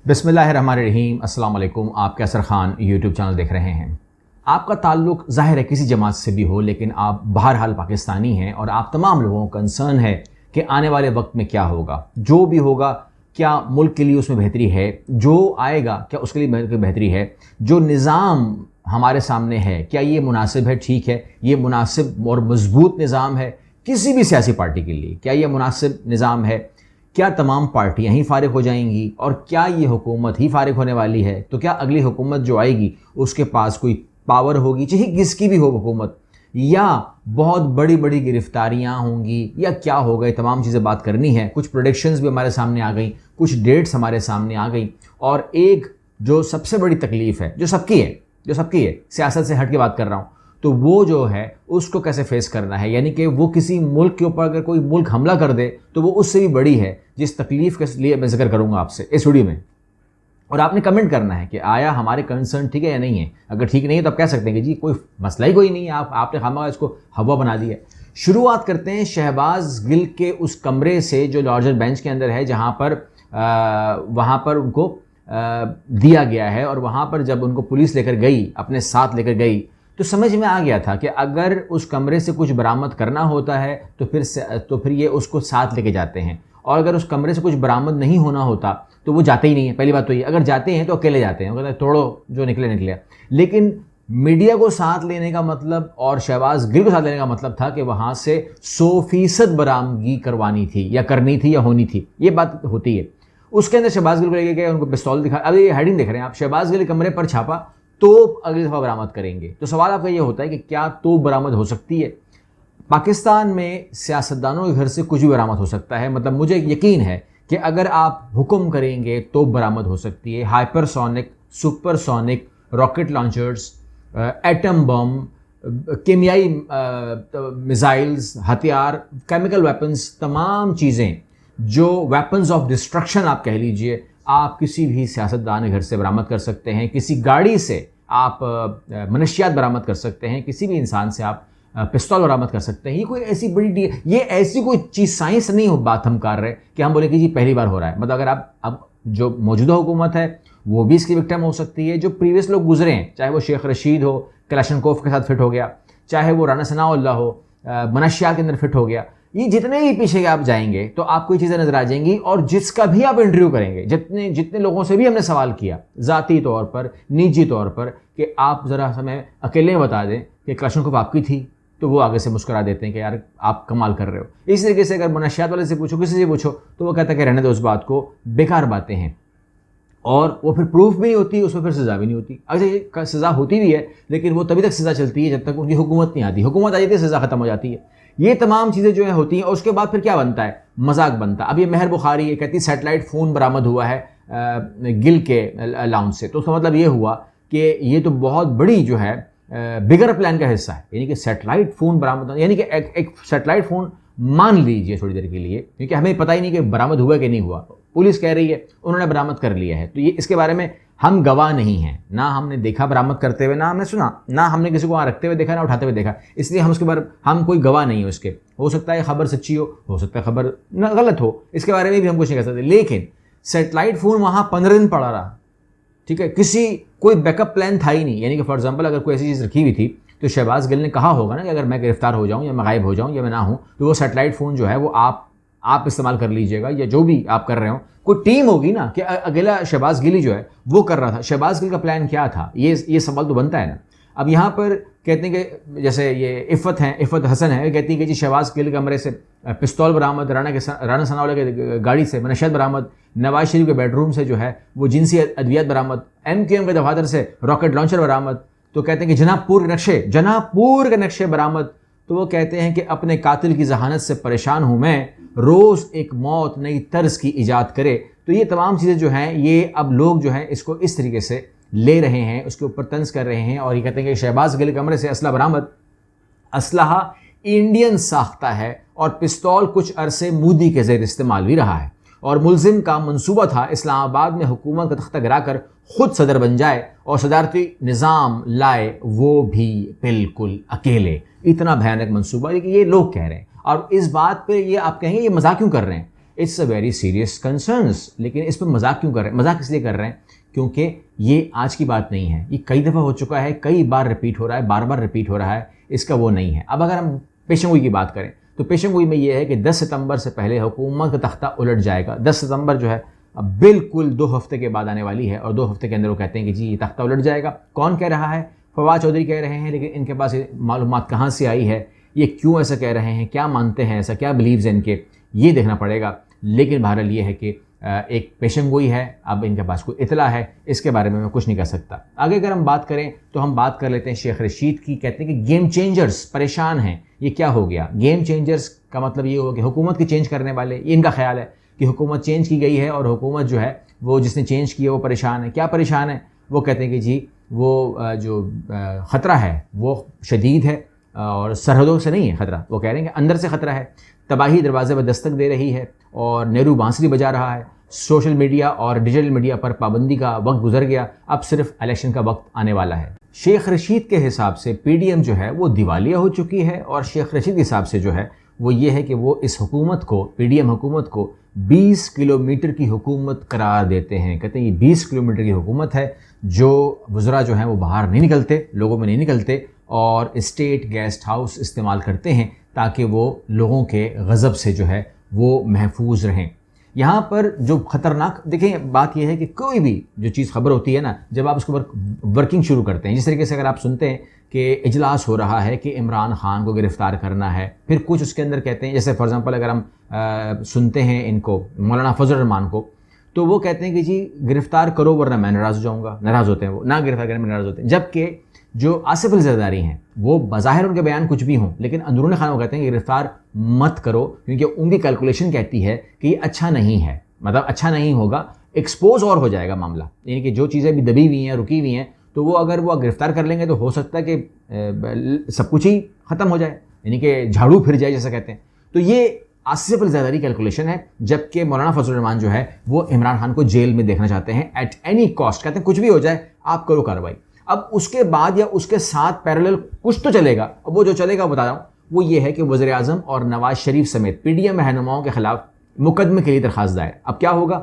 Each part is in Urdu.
بسم اللہ الرحمن الرحیم۔ السلام علیکم۔ آپ کیسر خان یوٹیوب چینل دیکھ رہے ہیں۔ آپ کا تعلق ظاہر ہے کسی جماعت سے بھی ہو، لیکن آپ بہرحال پاکستانی ہیں اور آپ تمام لوگوں کا کنسرن ہے کہ آنے والے وقت میں کیا ہوگا، جو بھی ہوگا کیا ملک کے لیے اس میں بہتری ہے، جو آئے گا کیا اس کے لیے بہتری ہے، جو نظام ہمارے سامنے ہے کیا یہ مناسب ہے، ٹھیک ہے، یہ مناسب اور مضبوط نظام ہے کسی بھی سیاسی پارٹی کے لیے، کیا یہ مناسب نظام ہے، کیا تمام پارٹیاں ہی فارغ ہو جائیں گی اور کیا یہ حکومت ہی فارغ ہونے والی ہے، تو کیا اگلی حکومت جو آئے گی اس کے پاس کوئی پاور ہوگی، چاہے کس کی بھی ہو حکومت، یا بہت بڑی بڑی گرفتاریاں ہوں گی، یا کیا ہوگا، یہ تمام چیزیں بات کرنی ہے۔ کچھ پروڈکشنز بھی ہمارے سامنے آ گئیں، کچھ ڈیٹس ہمارے سامنے آ گئیں، اور ایک جو سب سے بڑی تکلیف ہے جو سب کی ہے سیاست سے ہٹ کے بات کر رہا ہوں، تو وہ جو ہے اس کو کیسے فیس کرنا ہے، یعنی کہ وہ کسی ملک کے اوپر اگر کوئی ملک حملہ کر دے تو وہ اس سے بھی بڑی ہے، جس تکلیف کے لیے میں ذکر کروں گا آپ سے اس ویڈیو میں۔ اور آپ نے کمنٹ کرنا ہے کہ آیا ہمارے کنسرن ٹھیک ہے یا نہیں ہے۔ اگر ٹھیک نہیں ہے تو آپ کہہ سکتے ہیں کہ جی کوئی مسئلہ ہی کوئی نہیں ہے، آپ نے خامخواہ اس کو ہوا بنا دیا ہے۔ شروعات کرتے ہیں شہباز گل کے اس کمرے سے جو لارجر بینچ کے اندر ہے، جہاں پر وہاں پر ان کو دیا گیا ہے، اور وہاں پر جب ان کو پولیس لے کر گئی، اپنے ساتھ لے کر گئی، تو سمجھ میں آ گیا تھا کہ اگر اس کمرے سے کچھ برآمد کرنا ہوتا ہے تو پھر یہ اس کو ساتھ لے کے جاتے ہیں، اور اگر اس کمرے سے کچھ برآمد نہیں ہونا ہوتا تو وہ جاتے ہی نہیں ہیں۔ پہلی بات تو یہ، اگر جاتے ہیں تو اکیلے جاتے ہیں، کہتے ہیں توڑو جو نکلے۔ لیکن میڈیا کو ساتھ لینے کا مطلب اور شہباز گل کو ساتھ لینے کا مطلب تھا کہ وہاں سے 100% برآمدگی کروانی تھی یا کرنی تھی یا ہونی تھی، یہ بات ہوتی ہے۔ اس کے اندر شہباز گل کو لے کے گئے، ان کو پستول دکھا، اب یہ ہیڈنگ دیکھ رہے ہیں آپ، شہباز گل کمرے پر چھاپا، توپ اگلی دفعہ برآمد کریں گے۔ تو سوال آپ کا یہ ہوتا ہے کہ کیا توپ برآمد ہو سکتی ہے؟ پاکستان میں سیاستدانوں کے گھر سے کچھ بھی برآمد ہو سکتا ہے، مطلب مجھے یقین ہے کہ اگر آپ حکم کریں گے توپ برآمد ہو سکتی ہے، hypersonic, supersonic, rocket launchers, atom bomb, کیمیائی میزائلز، ہتھیار، کیمیکل ویپنز، تمام چیزیں جو ویپنز آف ڈسٹرکشن آپ کہہ لیجئے، آپ کسی بھی سیاستدان کے گھر سے برآمد کر سکتے ہیں، کسی گاڑی سے آپ منشیات برآمد کر سکتے ہیں، کسی بھی انسان سے آپ پستول برآمد کر سکتے ہیں۔ یہ کوئی ایسی بڑی یہ ایسی کوئی چیز سائنس نہیں ہو بات ہم کر رہے کہ ہم بولے کہ جی پہلی بار ہو رہا ہے۔ مطلب اگر آپ اب جو موجودہ حکومت ہے وہ بھی اس کی وکٹم ہو سکتی ہے، جو پریویس لوگ گزرے ہیں، چاہے وہ شیخ رشید ہو، کلاشنکوف کے ساتھ فٹ ہو گیا، چاہے وہ رانا ثناء اللہ ہو، منشیات کے اندر فٹ ہو گیا، یہ جتنے ہی پیچھے آپ جائیں گے تو آپ کو یہ چیزیں نظر آ جائیں گی، اور جس کا بھی آپ انٹرویو کریں گے، جتنے لوگوں سے بھی ہم نے سوال کیا ذاتی طور پر، نجی طور پر، کہ آپ ذرا ہمیں اکیلے بتا دیں کہ کلاشنکوف آپ کی تھی، تو وہ آگے سے مسکرا دیتے ہیں کہ یار آپ کمال کر رہے ہو۔ اس طریقے سے اگر منشیات والے سے پوچھو، کسی سے پوچھو، تو وہ کہتا ہے کہ رہنے دو اس بات کو، بیکار باتیں ہیں، اور وہ پھر پروف بھی نہیں ہوتی، اس میں پھر سزا بھی نہیں ہوتی۔ اگر سزا ہوتی بھی ہے لیکن وہ تبھی تک سزا چلتی ہے جب تک ان کی حکومت نہیں آتی، حکومت آ جاتی ہے سزا ختم ہو جاتی ہے۔ یہ تمام چیزیں جو ہیں ہوتی ہیں، اور اس کے بعد پھر کیا بنتا ہے، مذاق بنتا ہے۔ اب یہ مہر بخاری یہ کہتی ہے سیٹلائٹ فون برآمد ہوا ہے گل کے لاؤنج سے، تو اس کا مطلب یہ ہوا کہ یہ تو بہت بڑی جو ہے بگر پلان کا حصہ ہے، یعنی کہ سیٹلائٹ فون برآمد، یعنی کہ ایک سیٹلائٹ فون مان لیجئے تھوڑی دیر کے لیے، کیونکہ ہمیں پتہ ہی نہیں کہ برآمد ہوا کہ نہیں ہوا، پولیس کہہ رہی ہے انہوں نے برآمد کر لیا ہے، تو یہ اس کے بارے میں ہم گواہ نہیں ہیں، نہ ہم نے دیکھا برآمد کرتے ہوئے، نہ ہم نے سنا، نہ ہم نے کسی کو وہاں رکھتے ہوئے دیکھا، نہ اٹھاتے ہوئے دیکھا، اس لیے ہم اس کے بارے ہم کوئی گواہ نہیں ہے اس کے۔ ہو سکتا ہے خبر سچی ہو سکتا ہے خبر غلط ہو، اس کے بارے میں بھی ہم کچھ نہیں کہہ سکتے، لیکن سیٹلائٹ فون وہاں 15 دن پڑا رہا، ٹھیک ہے، کوئی بیک اپ پلان تھا ہی نہیں، یعنی کہ فار ایگزامپل اگر کوئی ایسی چیز رکھی ہوئی تھی تو شہباز گل نے کہا ہوگا نا کہ اگر میں گرفتار ہو جاؤں یا میں غائب ہو جاؤں یا میں نہ ہوں تو وہ سیٹلائٹ فون جو ہے وہ آپ استعمال کر لیجئے گا، یا جو بھی آپ کر رہے ہوں، کوئی ٹیم ہوگی نا، کہ اگلا شہباز گل جو ہے وہ کر رہا تھا، شہباز گل کا پلان کیا تھا، یہ سوال تو بنتا ہے نا۔ اب یہاں پر کہتے ہیں کہ جیسے یہ عفت حسن ہے، کہتی ہے کہ جی شہباز گل کمرے سے پستول برآمد، رانا ثناء اللہ کے گاڑی سے منشیات برآمد، نواز شریف کے بیڈ روم سے جو ہے وہ جنسی ادویات برآمد، MQM کے دفاتر سے راکٹ لانچر برآمد، تو کہتے ہیں کہ جناح پور کے نقشے برآمد، تو وہ کہتے ہیں کہ اپنے قاتل کی ذہانت سے پریشان ہوں میں، روز ایک موت نئی طرز کی ایجاد کرے۔ تو یہ تمام چیزیں جو ہیں یہ اب لوگ جو ہیں اس کو اس طریقے سے لے رہے ہیں، اس کے اوپر طنز کر رہے ہیں، اور یہ کہتے ہیں کہ شہباز گل کمرے سے اسلحہ برآمد، اسلحہ انڈین ساختہ ہے، اور پستول کچھ عرصے مودی کے زیر استعمال بھی رہا ہے، اور ملزم کا منصوبہ تھا اسلام آباد میں حکومت کا تختہ گرا کر خود صدر بن جائے اور صدارتی نظام لائے، وہ بھی بالکل اکیلے۔ اتنا بھیانک منصوبہ یہ لوگ کہہ رہے ہیں، اور اس بات پہ یہ آپ کہیں گے یہ مذاق کیوں کر رہے ہیں؟ It's a very serious concerns. لیکن اس پہ مذاق کیوں کر رہے ہیں؟ مذاق اس لیے کر رہے ہیں کیونکہ یہ آج کی بات نہیں ہے, یہ کئی دفعہ ہو چکا ہے, کئی بار رپیٹ ہو رہا ہے, بار بار رپیٹ ہو رہا ہے, اس کا وہ نہیں ہے. اب اگر ہم پیشن گوئی کی بات کریں تو پیشن گوئی میں یہ ہے کہ 10 ستمبر سے پہلے حکومت کا تختہ الٹ جائے گا. 10 ستمبر جو ہے اب بالکل 2 ہفتے کے بعد آنے والی ہے, اور 2 ہفتے کے اندر وہ کہتے ہیں کہ جی یہ تختہ الٹ جائے گا. کون کہہ رہا ہے؟ فواد چودھری کہہ رہے ہیں, لیکن ان کے پاس معلومات کہاں سے آئی ہے, یہ کیوں ایسا کہہ رہے ہیں, کیا مانتے ہیں, ایسا کیا بلیوز ہیں ان کے, یہ دیکھنا پڑے گا. لیکن بہرحال یہ ہے کہ ایک پیشن گوئی ہے, اب ان کے پاس کوئی اطلاع ہے, اس کے بارے میں کچھ نہیں کہہ سکتا. آگے اگر ہم بات کریں تو ہم بات کر لیتے ہیں شیخ رشید کی. کہتے ہیں کہ گیم چینجرز پریشان ہیں. یہ کیا ہو گیا؟ گیم چینجرز کا مطلب یہ ہو کہ حکومت کی چینج کرنے والے, یہ ان کا خیال ہے کہ حکومت چینج کی گئی ہے اور حکومت جو ہے وہ جس نے چینج کی ہے وہ پریشان ہے. کیا پریشان ہے؟ وہ کہتے ہیں کہ جی وہ جو خطرہ ہے وہ شدید ہے, اور سرحدوں سے نہیں ہے خطرہ, وہ کہہ رہے ہیں کہ اندر سے خطرہ ہے. تباہی دروازے پر دستک دے رہی ہے اور نہرو بانسری بجا رہا ہے. سوشل میڈیا اور ڈیجیٹل میڈیا پر پابندی کا وقت گزر گیا, اب صرف الیکشن کا وقت آنے والا ہے. شیخ رشید کے حساب سے پی ڈی ایم جو ہے وہ دیوالیہ ہو چکی ہے, اور شیخ رشید کے حساب سے جو ہے وہ یہ ہے کہ وہ اس حکومت کو, پی ڈی ایم حکومت کو 20 کلومیٹر کی حکومت قرار دیتے ہیں. کہتے ہیں یہ 20 کلومیٹر کی حکومت ہے, جو وزراء جو ہیں وہ باہر نہیں نکلتے, لوگوں میں نہیں نکلتے, اور اسٹیٹ گیسٹ ہاؤس استعمال کرتے ہیں تاکہ وہ لوگوں کے غضب سے جو ہے وہ محفوظ رہیں. یہاں پر جو خطرناک دیکھیں بات یہ ہے کہ کوئی بھی جو چیز خبر ہوتی ہے نا, جب آپ اس کو ورکنگ شروع کرتے ہیں, جس طریقے سے اگر آپ سنتے ہیں کہ اجلاس ہو رہا ہے کہ عمران خان کو گرفتار کرنا ہے, پھر کچھ اس کے اندر کہتے ہیں, جیسے فار ایگزامپل اگر ہم سنتے ہیں ان کو مولانا فضل الرحمان کو, تو وہ کہتے ہیں کہ جی گرفتار کرو ورنہ میں ناراض ہو جاؤں گا. ناراض ہوتے ہیں وہ, نہ گرفتار کرنے میں ناراض ہوتے ہیں. جبکہ جو آصف علی زرداری ہیں وہ بظاہر ان کے بیان کچھ بھی ہوں, لیکن اندرون خانہ وہ کہتے ہیں کہ گرفتار مت کرو, کیونکہ ان کی کیلکولیشن کہتی ہے کہ یہ اچھا نہیں ہے, مطلب اچھا نہیں ہوگا, ایکسپوز اور ہو جائے گا معاملہ. یعنی کہ جو چیزیں بھی دبی ہوئی ہیں, رکی ہوئی ہیں, تو وہ اگر وہ گرفتار کر لیں گے تو ہو سکتا ہے کہ سب کچھ ہی ختم ہو جائے, یعنی کہ جھاڑو پھر جائے جیسا کہتے ہیں. تو یہ آصف علی زرداری کیلکولیشن ہے. جبکہ مولانا فضل الرحمان جو ہے وہ عمران خان کو جیل میں دیکھنا چاہتے ہیں ایٹ اینی کاسٹ. کہتے ہیں کچھ بھی ہو جائے آپ کرو کارروائی. اب اس کے بعد یا اس کے ساتھ پیرالل کچھ تو چلے گا, وہ جو چلے گا بتا رہا ہوں, وہ یہ ہے کہ وزیر اعظم اور نواز شریف سمیت پی ڈی ایم رہنماؤں کے خلاف مقدمے کے لیے درخواست دائر. اب کیا ہوگا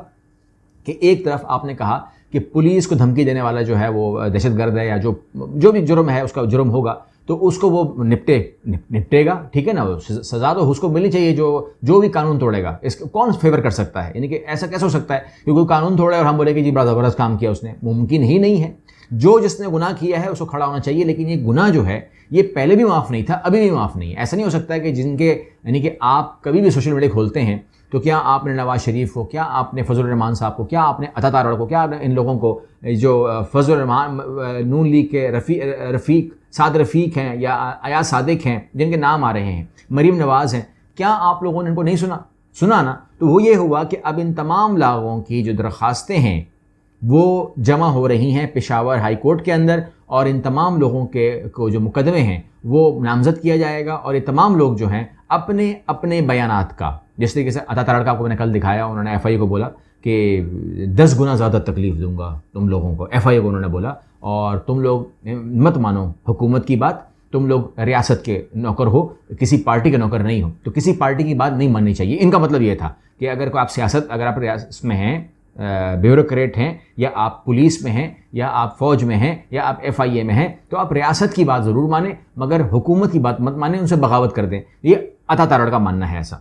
کہ ایک طرف آپ نے کہا کہ پولیس کو دھمکی دینے والا جو ہے وہ دہشت گرد ہے, یا جو بھی جرم ہے اس کا جرم ہوگا تو اس کو وہ نپٹے گا, ٹھیک ہے نا, سزا تو اس کو ملنی چاہیے. جو بھی قانون توڑے گا, اس کو کون فیور کر سکتا ہے؟ یعنی کہ ایسا کیسے ہو سکتا ہے کہ کوئی قانون توڑے اور ہم بولے کہ جی بڑا زبردست کام کیا اس نے؟ ممکن ہی نہیں ہے. جس نے گناہ کیا ہے اس کو کھڑا ہونا چاہیے, لیکن یہ گناہ جو ہے یہ پہلے بھی معاف نہیں تھا, ابھی بھی معاف نہیں ہے. ایسا نہیں ہو سکتا ہے کہ جن کے, یعنی کہ آپ کبھی بھی سوشل میڈیا کھولتے ہیں تو کیا آپ نے نواز شریف کو, کیا آپ نے فضل الرحمان صاحب کو, کیا آپ نے عطا تارڑ کو, کیا آپ نے ان لوگوں کو, جو فضل الرحمان نون لیگ کے رفیق سعد رفیق ہیں یا ایاز صادق ہیں جن کے نام آ رہے ہیں, مریم نواز ہیں, کیا آپ لوگوں نے ان کو نہیں سنا نا؟ تو وہ یہ ہوا کہ اب ان تمام لوگوں کی جو درخواستیں ہیں وہ جمع ہو رہی ہیں پشاور ہائی کورٹ کے اندر, اور ان تمام لوگوں کو جو مقدمے ہیں وہ نامزد کیا جائے گا. اور یہ تمام لوگ جو ہیں اپنے اپنے بیانات کا, جس طریقے سے عطا تارڑ کا آپ کو میں نے کل دکھایا, انہوں نے ایف آئی اے کو بولا کہ 10 گنا زیادہ تکلیف دوں گا تم لوگوں کو, ایف آئی اے کو انہوں نے بولا, اور تم لوگ مت مانو حکومت کی بات, تم لوگ ریاست کے نوکر ہو, کسی پارٹی کے نوکر نہیں ہو, تو کسی پارٹی کی بات نہیں ماننی چاہیے. ان کا مطلب یہ تھا کہ اگر آپ ریاست میں ہیں, بیوروکریٹ ہیں, یا آپ پولیس میں ہیں, یا آپ فوج میں ہیں, یا آپ ایف آئی اے میں ہیں, تو آپ ریاست کی بات ضرور مانیں مگر حکومت کی بات مت مانیں, ان سے بغاوت کر دیں. یہ عطا تارڑ کا ماننا ہے ایسا.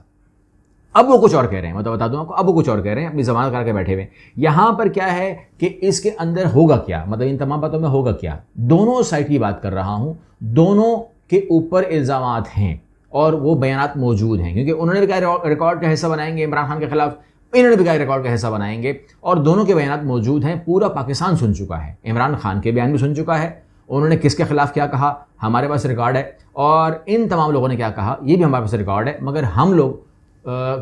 اب وہ کچھ اور کہہ رہے ہیں, میں تو بتا دوں آپ کو, اب وہ کچھ اور کہہ رہے ہیں, اپنی ضمانت کر کے بیٹھے ہوئے. یہاں پر کیا ہے کہ اس کے اندر ہوگا کیا, مطلب ان تمام باتوں میں ہوگا کیا. دونوں سائڈ کی بات کر رہا ہوں, دونوں کے اوپر الزامات ہیں اور وہ بیانات موجود ہیں, کیونکہ انہوں نے بھی کہا ریکارڈ کا حصہ بنائیں گے عمران خان کے خلاف, انہوں نے بھی کہا ریکارڈ کا حصہ بنائیں گے, اور دونوں کے بیانات موجود ہیں. پورا پاکستان سن چکا ہے, عمران خان کے بیان بھی سن چکا ہے, انہوں نے کس کے خلاف کیا کہا ہمارے پاس ریکارڈ ہے, اور ان تمام لوگوں نے کیا کہا یہ بھی ہمارے پاس ریکارڈ ہے. مگر ہم لوگ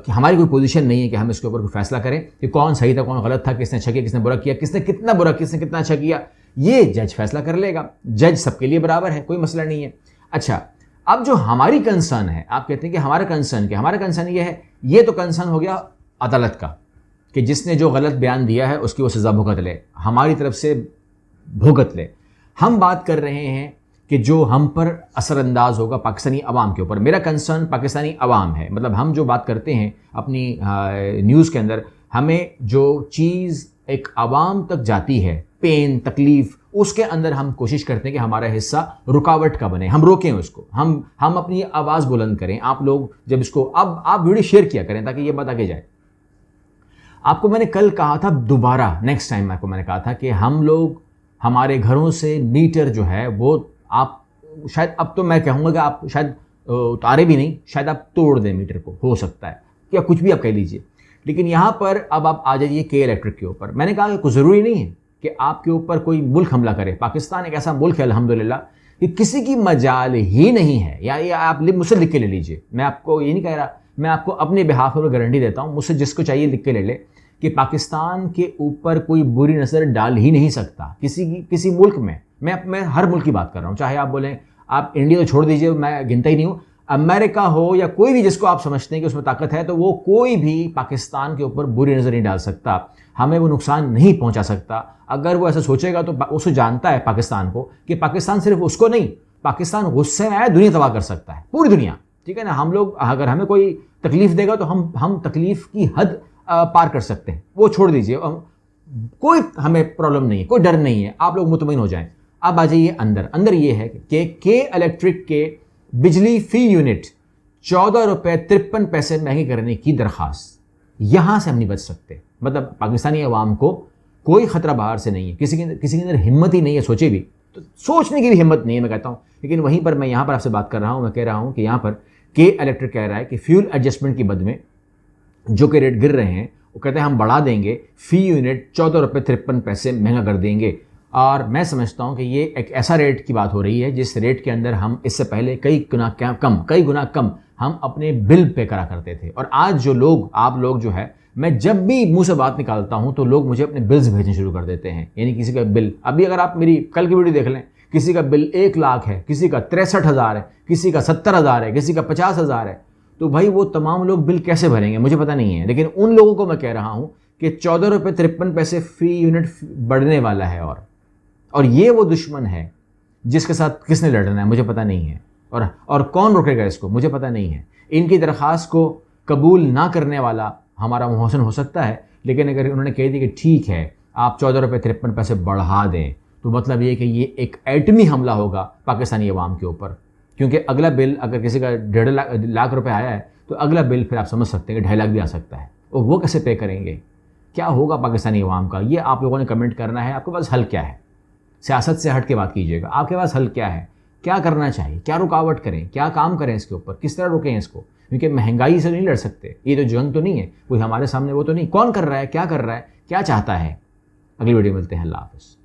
ہماری کوئی پوزیشن نہیں ہے کہ ہم اس کے اوپر کوئی فیصلہ کریں کہ کون صحیح تھا کون غلط تھا, کس نے اچھا کیا کس نے برا کیا, کس نے کتنا برا کس نے کتنا اچھا کیا. یہ جج فیصلہ کر لے گا. جج سب کے لیے برابر ہے, کوئی مسئلہ نہیں ہے. اچھا, اب جو ہماری کنسرن ہے, آپ کہتے ہیں کہ ہمارا کنسرن یہ ہے, یہ تو کنسرن ہو گیا عدالت کا کہ جس نے جو غلط بیان دیا ہے اس کی وہ سزا بھگت لے, ہماری طرف سے بھگت لے. ہم بات کر رہے ہیں کہ جو ہم پر اثر انداز ہوگا پاکستانی عوام کے اوپر. میرا کنسرن پاکستانی عوام ہے. مطلب ہم جو بات کرتے ہیں اپنی نیوز کے اندر, ہمیں جو چیز ایک عوام تک جاتی ہے, پین, تکلیف, اس کے اندر ہم کوشش کرتے ہیں کہ ہمارا حصہ رکاوٹ کا بنے, ہم روکیں اس کو, ہم اپنی آواز بلند کریں. آپ لوگ جب اس کو اب آپ ویڈیو شیئر کیا کریں تاکہ یہ بات آگے جائے. آپ کو میں نے کل کہا تھا, دوبارہ نیکسٹ ٹائم آپ کو میں نے کہا تھا کہ ہم لوگ ہمارے گھروں سے میٹر جو ہے وہ آپ شاید, اب تو میں کہوں گا کہ آپ شاید اتارے بھی نہیں, شاید آپ توڑ دیں میٹر کو, ہو سکتا ہے, یا کچھ بھی آپ کہہ لیجئے. لیکن یہاں پر اب آپ آ جائیے کے الیکٹرک کے اوپر. میں نے کہا کہ کوئی ضروری نہیں ہے کہ آپ کے اوپر کوئی ملک حملہ کرے. پاکستان ایک ایسا ملک ہے الحمدللہ کہ کسی کی مجال ہی نہیں ہے. یا آپ مجھ سے لکھ کے لے لیجئے, میں آپ کو یہ نہیں کہہ رہا, میں آپ کو اپنے بہاف پر گارنٹی دیتا ہوں, مجھ سے جس کو چاہیے لکھ کے لے لے کہ پاکستان کے اوپر کوئی بری نظر ڈال ہی نہیں سکتا کسی ملک میں. میں ہر ملک کی بات کر رہا ہوں, چاہے آپ بولیں آپ انڈیا تو چھوڑ دیجئے, میں گنتا ہی نہیں ہوں, امریکہ ہو یا کوئی بھی جس کو آپ سمجھتے ہیں کہ اس میں طاقت ہے, تو وہ کوئی بھی پاکستان کے اوپر بری نظر نہیں ڈال سکتا, ہمیں وہ نقصان نہیں پہنچا سکتا. اگر وہ ایسا سوچے گا تو اسے جانتا ہے پاکستان کو کہ پاکستان صرف اس کو نہیں, پاکستان غصے میں آیا دنیا تباہ کر سکتا ہے, پوری دنیا. ٹھیک ہے نا, ہم لوگ اگر ہمیں کوئی تکلیف دے گا تو ہم تکلیف کی حد پار کر سکتے ہیں, وہ چھوڑ دیجئے, کوئی ہمیں پرابلم نہیں ہے, کوئی ڈر نہیں ہے, آپ لوگ مطمئن ہو جائیں. اب آ جائیے اندر یہ ہے کہ کے الیکٹرک کے بجلی فی یونٹ 14 روپے 53 پیسے مہنگی کرنے کی درخواست. یہاں سے ہم نہیں بچ سکتے. مطلب پاکستانی عوام کو کوئی خطرہ باہر سے نہیں ہے, کسی کے اندر ہمت ہی نہیں ہے, سوچے بھی تو سوچنے کی بھی ہمت نہیں ہے, میں کہتا ہوں. لیکن وہیں پر میں یہاں پر آپ سے بات کر رہا ہوں, میں کہہ رہا ہوں کہ یہاں پر کے الیکٹرک کہہ رہا ہے کہ فیول ایڈجسٹمنٹ کی بد میں جو کہ ریٹ گر رہے ہیں, وہ کہتے ہیں ہم بڑھا دیں گے, فی یونٹ 14 روپے 53 پیسے مہنگا کر دیں گے. اور میں سمجھتا ہوں کہ یہ ایک ایسا ریٹ کی بات ہو رہی ہے جس ریٹ کے اندر ہم اس سے پہلے کئی گنا کم ہم اپنے بل پے کرا کرتے تھے. اور آج آپ لوگ جو ہے, میں جب بھی منہ سے بات نکالتا ہوں تو لوگ مجھے اپنے بلز بھیجنے شروع کر دیتے ہیں. یعنی کسی کا بل, ابھی اگر آپ میری کل کی ویڈیو دیکھ لیں, کسی کا بل 1 لاکھ ہے, کسی کا 63,000 ہے, کسی کا 70,000 ہے, کسی کا 50,000 ہے. تو بھائی وہ تمام لوگ بل کیسے بھریں گے مجھے پتہ نہیں ہے. لیکن ان لوگوں کو میں کہہ رہا ہوں کہ 14 روپے 53 پیسے فی یونٹ بڑھنے والا ہے, اور یہ وہ دشمن ہے جس کے ساتھ کس نے لڑنا ہے مجھے پتہ نہیں ہے, اور کون روکے گا اس کو مجھے پتہ نہیں ہے. ان کی درخواست کو قبول نہ کرنے والا ہمارا محسن ہو سکتا ہے, لیکن اگر انہوں نے کہہ دی کہ ٹھیک ہے آپ 14 روپے 53 پیسے بڑھا دیں, تو مطلب یہ کہ یہ ایک ایٹمی حملہ ہوگا پاکستانی عوام کے اوپر. کیونکہ اگلا بل اگر کسی کا 1.5 لاکھ روپے آیا ہے تو اگلا بل پھر آپ سمجھ سکتے ہیں کہ 2.5 لاکھ بھی آ سکتا ہے. اور وہ کیسے پے کریں گے, کیا ہوگا پاکستانی عوام کا, یہ آپ لوگوں نے کمنٹ کرنا ہے. آپ کے پاس حل کیا ہے, سیاست سے ہٹ کے بات کیجیے گا, آپ کے پاس حل کیا ہے, کیا کرنا چاہیے, کیا رکاوٹ کریں, کیا کام کریں اس کے اوپر, کس طرح روکیں اس کو. کیونکہ مہنگائی سے نہیں لڑ سکتے, یہ تو جنگ تو نہیں ہے کوئی ہمارے سامنے, وہ تو نہیں. کون کر رہا ہے, کیا کر رہا ہے, کیا چاہتا ہے. اگلی ویڈیو ملتے ہیں, اللہ حافظ.